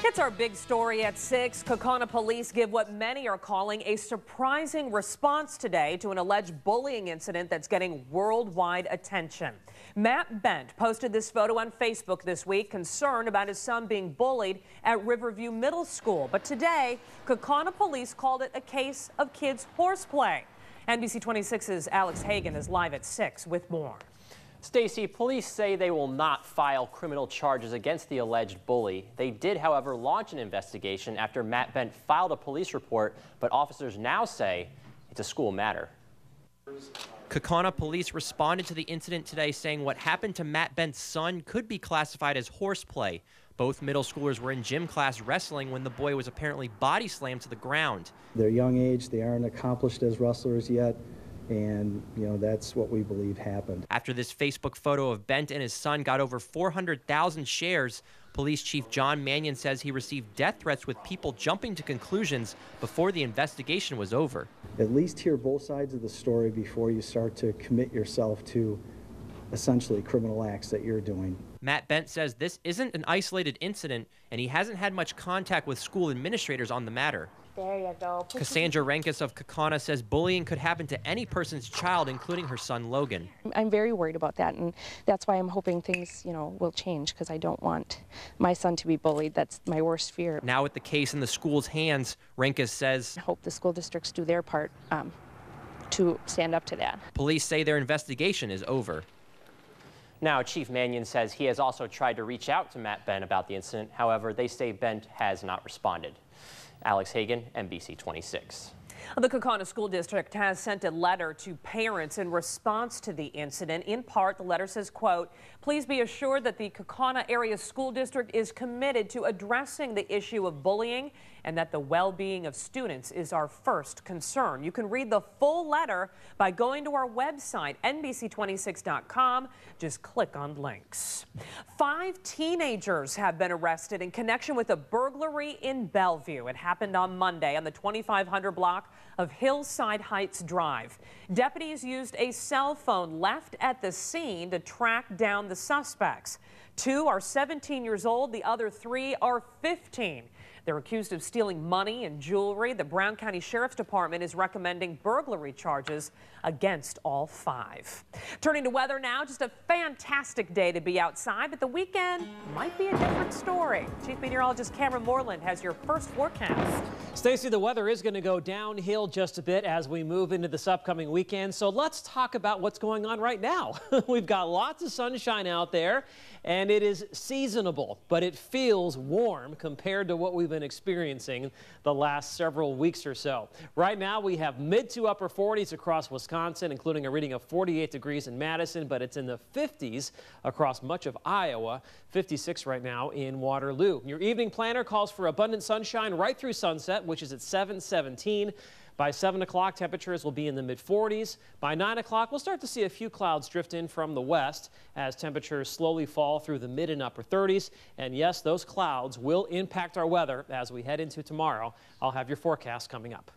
It's our big story at 6. Kaukauna police give what many are calling a surprising response today to an alleged bullying incident that's getting worldwide attention. Matt Bent posted this photo on Facebook this week, concerned about his son being bullied at Riverview Middle School. But today, Kaukauna police called it a case of kids' horseplay. NBC26's Alex Hagan is live at 6 with more. Stacy, police say they will not file criminal charges against the alleged bully. They did, however, launch an investigation after Matt Bent filed a police report, but officers now say it's a school matter. Kaukauna police responded to the incident today, saying what happened to Matt Bent's son could be classified as horseplay. Both middle schoolers were in gym class wrestling when the boy was apparently body slammed to the ground. They're young age, they aren't accomplished as wrestlers yet. And, that's what we believe happened. After this Facebook photo of Bent and his son got over 400,000 shares, Police Chief John Mannion says he received death threats with people jumping to conclusions before the investigation was over. At least hear both sides of the story before you start to commit yourself to essentially criminal acts that you're doing. Matt Bent says this isn't an isolated incident, and he hasn't had much contact with school administrators on the matter. There you go. Cassandra Renkus of Kaukauna says bullying could happen to any person's child, including her son Logan. I'm very worried about that, and that's why I'm hoping things, will change, because I don't want my son to be bullied. That's my worst fear. Now with the case in the school's hands, Renkus says, I hope the school districts do their part to stand up to that. Police say their investigation is over. Now, Chief Mannion says he has also tried to reach out to Matt Bent about the incident. However, they say Bent has not responded. Alex Hagan, NBC26. The Kaukauna School District has sent a letter to parents in response to the incident. In part, the letter says, quote, please be assured that the Kaukauna Area School District is committed to addressing the issue of bullying and that the well-being of students is our first concern. You can read the full letter by going to our website, NBC26.com. Just click on links. 5 teenagers have been arrested in connection with a burglary in Bellevue. It happened on Monday on the 2500 block of Hillside Heights Drive. Deputies used a cell phone left at the scene to track down the suspects. 2 are 17 years old, the other 3 are 15. They're accused of stealing money and jewelry. The Brown County Sheriff's Department is recommending burglary charges against all 5. Turning to weather now, just a fantastic day to be outside, but the weekend might be a different story. Chief Meteorologist Cameron Moreland has your first forecast. Stacey, the weather is going to go downhill just a bit as we move into this upcoming weekend. So let's talk about what's going on right now. We've got lots of sunshine out there, and it is seasonable, but it feels warm compared to what we've been experiencing the last several weeks or so. Right now, we have mid to upper 40s across Wisconsin, including a reading of 48 degrees in Madison, but it's in the 50s across much of Iowa, 56 right now in Waterloo. Your evening planner calls for abundant sunshine right through sunset, which is at 7:17. By 7 o'clock, temperatures will be in the mid-40s. By 9 o'clock, we'll start to see a few clouds drift in from the west as temperatures slowly fall through the mid and upper 30s. And yes, those clouds will impact our weather as we head into tomorrow. I'll have your forecast coming up.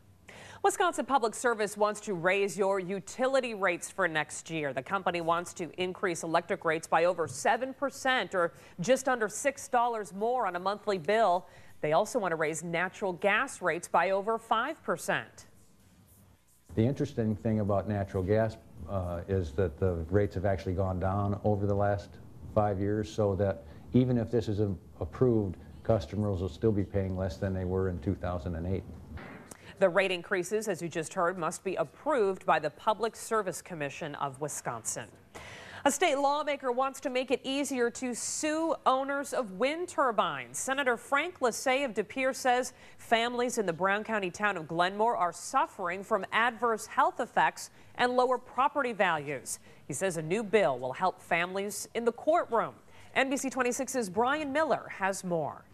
Wisconsin Public Service wants to raise your utility rates for next year. The company wants to increase electric rates by over 7% or just under $6 more on a monthly bill. They also want to raise natural gas rates by over 5%. The interesting thing about natural gas is that the rates have actually gone down over the last 5 years, so that even if this is approved, customers will still be paying less than they were in 2008. The rate increases, as you just heard, must be approved by the Public Service Commission of Wisconsin. A state lawmaker wants to make it easier to sue owners of wind turbines. Senator Frank Lassay of De Pere says families in the Brown County town of Glenmore are suffering from adverse health effects and lower property values. He says a new bill will help families in the courtroom. NBC26's Brian Miller has more.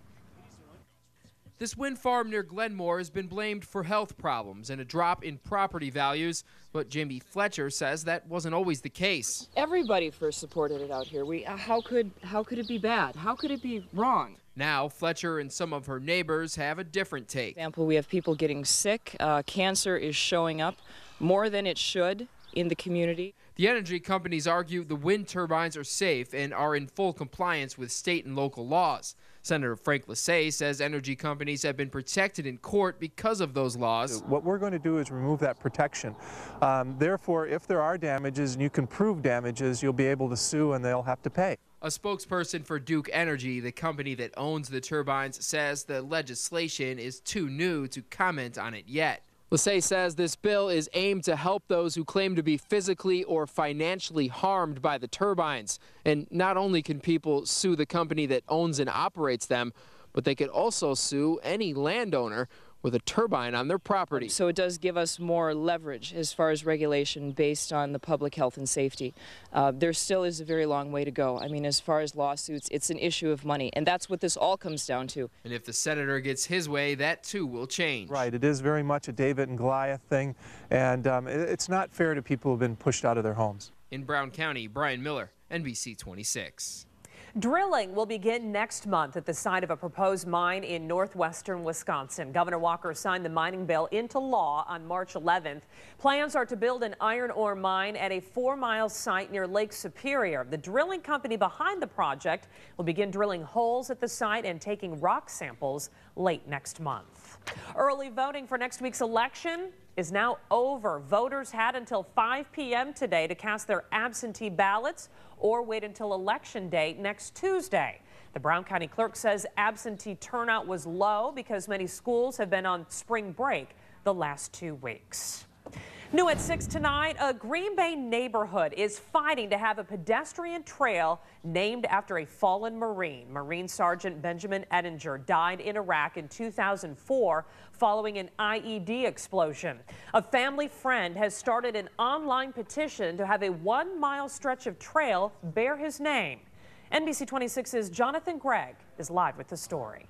This wind farm near Glenmore has been blamed for health problems and a drop in property values, but Jamie Fletcher says that wasn't always the case. Everybody first supported it out here. How could it be bad? How could it be wrong? Now, Fletcher and some of her neighbors have a different take. For example, we have people getting sick. Cancer is showing up more than it should in the community. The energy companies argue the wind turbines are safe and are in full compliance with state and local laws. Senator Frank Lasay says energy companies have been protected in court because of those laws. What we're going to do is remove that protection. Therefore, if there are damages and you can prove damages, you'll be able to sue and they'll have to pay. A spokesperson for Duke Energy, the company that owns the turbines, says the legislation is too new to comment on it yet. Lasay says this bill is aimed to help those who claim to be physically or financially harmed by the turbines. And not only can people sue the company that owns and operates them, but they could also sue any landowner with a turbine on their property. So it does give us more leverage as far as regulation based on the public health and safety. There still is a very long way to go. I mean, as far as lawsuits, it's an issue of money, and that's what this all comes down to. And if the senator gets his way, that too will change. Right, it is very much a David and Goliath thing, and it's not fair to people who have been pushed out of their homes. In Brown County, Brian Miller, NBC26. Drilling will begin next month at the site of a proposed mine in northwestern Wisconsin. Governor Walker signed the mining bill into law on March 11th. Plans are to build an iron ore mine at a 4-mile site near Lake Superior. The drilling company behind the project will begin drilling holes at the site and taking rock samples late next month. Early voting for next week's election is now over. Voters had until 5 p.m. today to cast their absentee ballots or wait until Election Day next Tuesday. The Brown County Clerk says absentee turnout was low because many schools have been on spring break the last 2 weeks. New at 6 tonight, a Green Bay neighborhood is fighting to have a pedestrian trail named after a fallen Marine. Marine Sergeant Benjamin Ettinger died in Iraq in 2004 following an IED explosion. A family friend has started an online petition to have a 1-mile stretch of trail bear his name. NBC26's Jonathan Gregg is live with the story.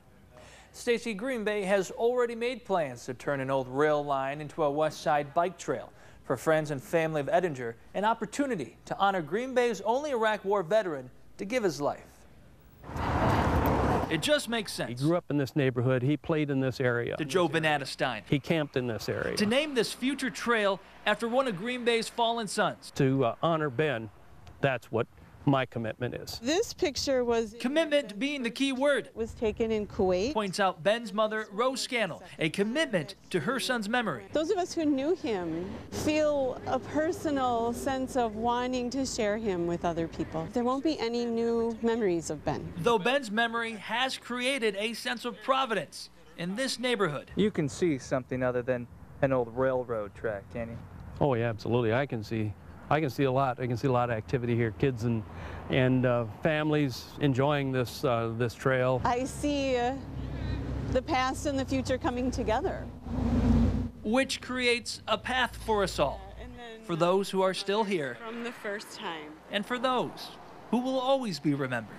Stacy, Green Bay has already made plans to turn an old rail line into a west side bike trail. For friends and family of Ettinger, an opportunity to honor Green Bay's only Iraq War veteran to give his life. It just makes sense. He grew up in this neighborhood. He played in this area. To Joe Banatestein. He camped in this area. To name this future trail after one of Green Bay's fallen sons. To honor Ben, that's what my commitment is. This picture was... Commitment being the key word. Was taken in Kuwait. Points out Ben's mother, Rose Scannell, a commitment to her son's memory. Those of us who knew him feel a personal sense of wanting to share him with other people. There won't be any new memories of Ben. Though Ben's memory has created a sense of providence in this neighborhood. You can see something other than an old railroad track, can you? Oh yeah, absolutely. I can see a lot. I can see a lot of activity here. Kids and families enjoying this this trail. I see the past and the future coming together. Which creates a path for us all. For those who are still here. From the first time. And for those who will always be remembered.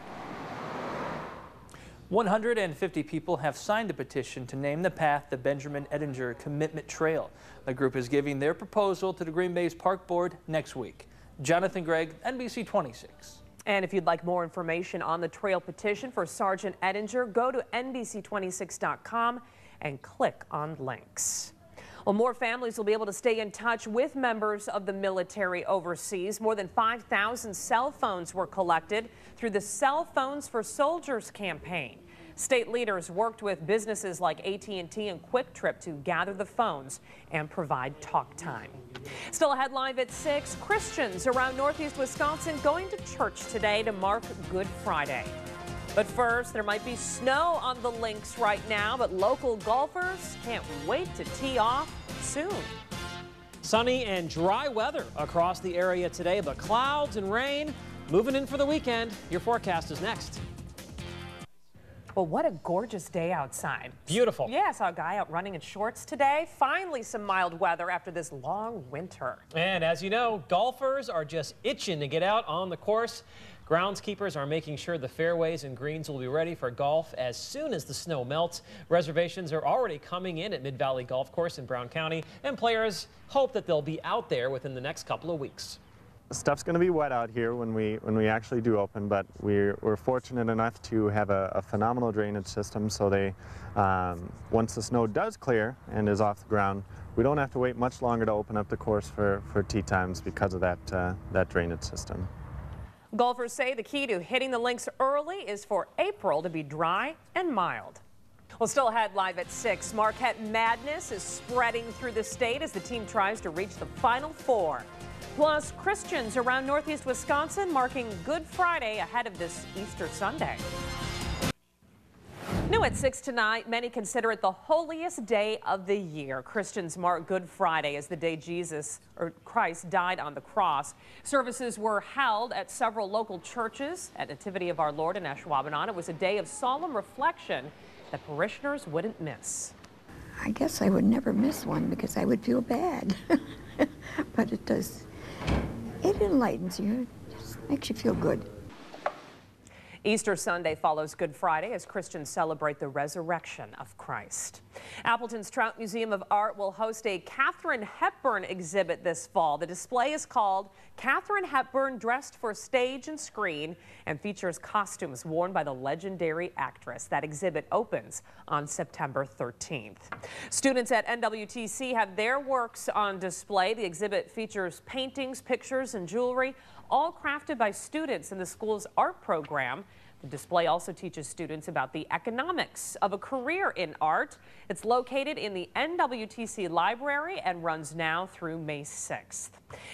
150 people have signed a petition to name the path the Benjamin Ettinger Commitment Trail. The group is giving their proposal to the Green Bay's Park Board next week. Jonathan Gregg, NBC26. And if you'd like more information on the trail petition for Sergeant Ettinger, go to NBC26.com and click on links. Well, more families will be able to stay in touch with members of the military overseas. More than 5,000 cell phones were collected through the Cell Phones for Soldiers campaign. State leaders worked with businesses like AT&T and Quick Trip to gather the phones and provide talk time. Still ahead live at 6, Christians around northeast Wisconsin going to church today to mark Good Friday. But first, there might be snow on the links right now, but local golfers can't wait to tee off soon. Sunny and dry weather across the area today, but clouds and rain moving in for the weekend. Your forecast is next. Well, what a gorgeous day outside. Beautiful. Yeah, I saw a guy out running in shorts today. Finally, some mild weather after this long winter. And as you know, golfers are just itching to get out on the course. Groundskeepers are making sure the fairways and greens will be ready for golf as soon as the snow melts. Reservations are already coming in at Mid-Valley Golf Course in Brown County, and players hope that they'll be out there within the next couple of weeks. stuff's going to be wet out here when we actually do open, but we're fortunate enough to have a phenomenal drainage system, so they once the snow does clear and is off the ground, we don't have to wait much longer to open up the course for tee times because of that drainage system. Golfers say the key to hitting the links early is for April to be dry and mild. Well, still ahead live at 6, Marquette madness is spreading through the state as the team tries to reach the Final Four. Plus, Christians around northeast Wisconsin marking Good Friday ahead of this Easter Sunday. New at 6 tonight, many consider it the holiest day of the year. Christians mark Good Friday as the day Christ died on the cross. Services were held at several local churches at Nativity of Our Lord in Ashwaubenon. It was a day of solemn reflection that parishioners wouldn't miss. I guess I would never miss one because I would feel bad. But it enlightens you. It just makes you feel good. Easter Sunday follows Good Friday as Christians celebrate the resurrection of Christ. Appleton's Trout Museum of Art will host a Katharine Hepburn exhibit this fall. The display is called Katharine Hepburn Dressed for Stage and Screen and features costumes worn by the legendary actress. That exhibit opens on September 13th. Students at NWTC have their works on display. The exhibit features paintings, pictures, and jewelry, all crafted by students in the school's art program. The display also teaches students about the economics of a career in art. It's located in the NWTC library and runs now through May 6th.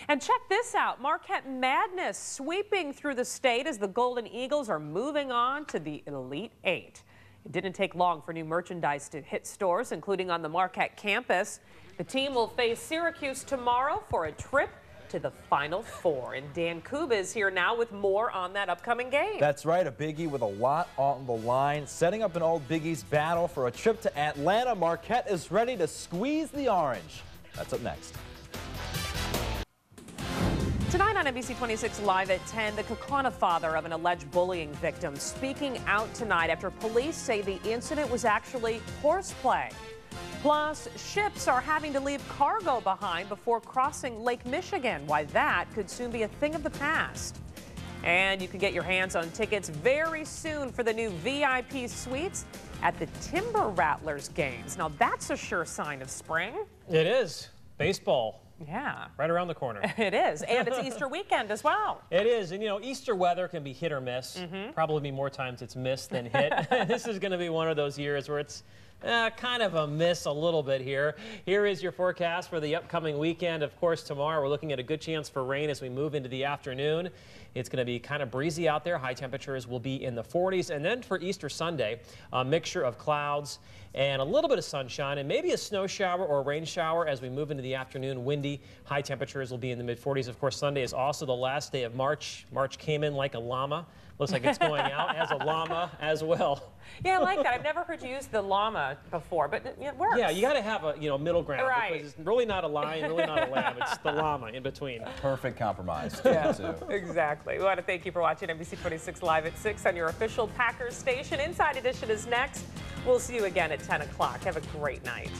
And check this out, Marquette madness sweeping through the state as the Golden Eagles are moving on to the Elite Eight. It didn't take long for new merchandise to hit stores, including on the Marquette campus. The team will face Syracuse tomorrow for a trip to the Final Four. And Dan Kuba is here now with more on that upcoming game. That's right, a biggie with a lot on the line. Setting up an old Big East battle for a trip to Atlanta. Marquette is ready to squeeze the orange. That's up next. Tonight on NBC26 Live at 10, the Kaukauna father of an alleged bullying victim speaking out tonight after police say the incident was actually horseplay. Plus, ships are having to leave cargo behind before crossing Lake Michigan. Why that could soon be a thing of the past. And you can get your hands on tickets very soon for the new VIP suites at the Timber Rattlers games. Now that's a sure sign of spring. It is. Baseball. Yeah. Right around the corner. It is. And it's Easter weekend as well. It is. And, you know, Easter weather can be hit or miss. Probably be more times it's missed than hit. This is going to be one of those years where it's kind of a miss a little bit here. Here is your forecast for the upcoming weekend. Of course, tomorrow we're looking at a good chance for rain as we move into the afternoon. It's going to be kind of breezy out there. High temperatures will be in the 40s. And then for Easter Sunday, a mixture of clouds and a little bit of sunshine and maybe a snow shower or a rain shower as we move into the afternoon. Windy, high temperatures will be in the mid-40s. Of course, Sunday is also the last day of March. March came in like a llama. Looks like it's going out as a llama as well. Yeah, I like that. I've never heard you use the llama before, but it works. Yeah, you got to have a middle ground. Right. Because it's really not a lion, really not a lamb. It's the llama in between. Perfect compromise. Yeah, exactly. We want to thank you for watching NBC26 Live at 6 on your official Packers station. Inside Edition is next. We'll see you again at 10 o'clock. Have a great night.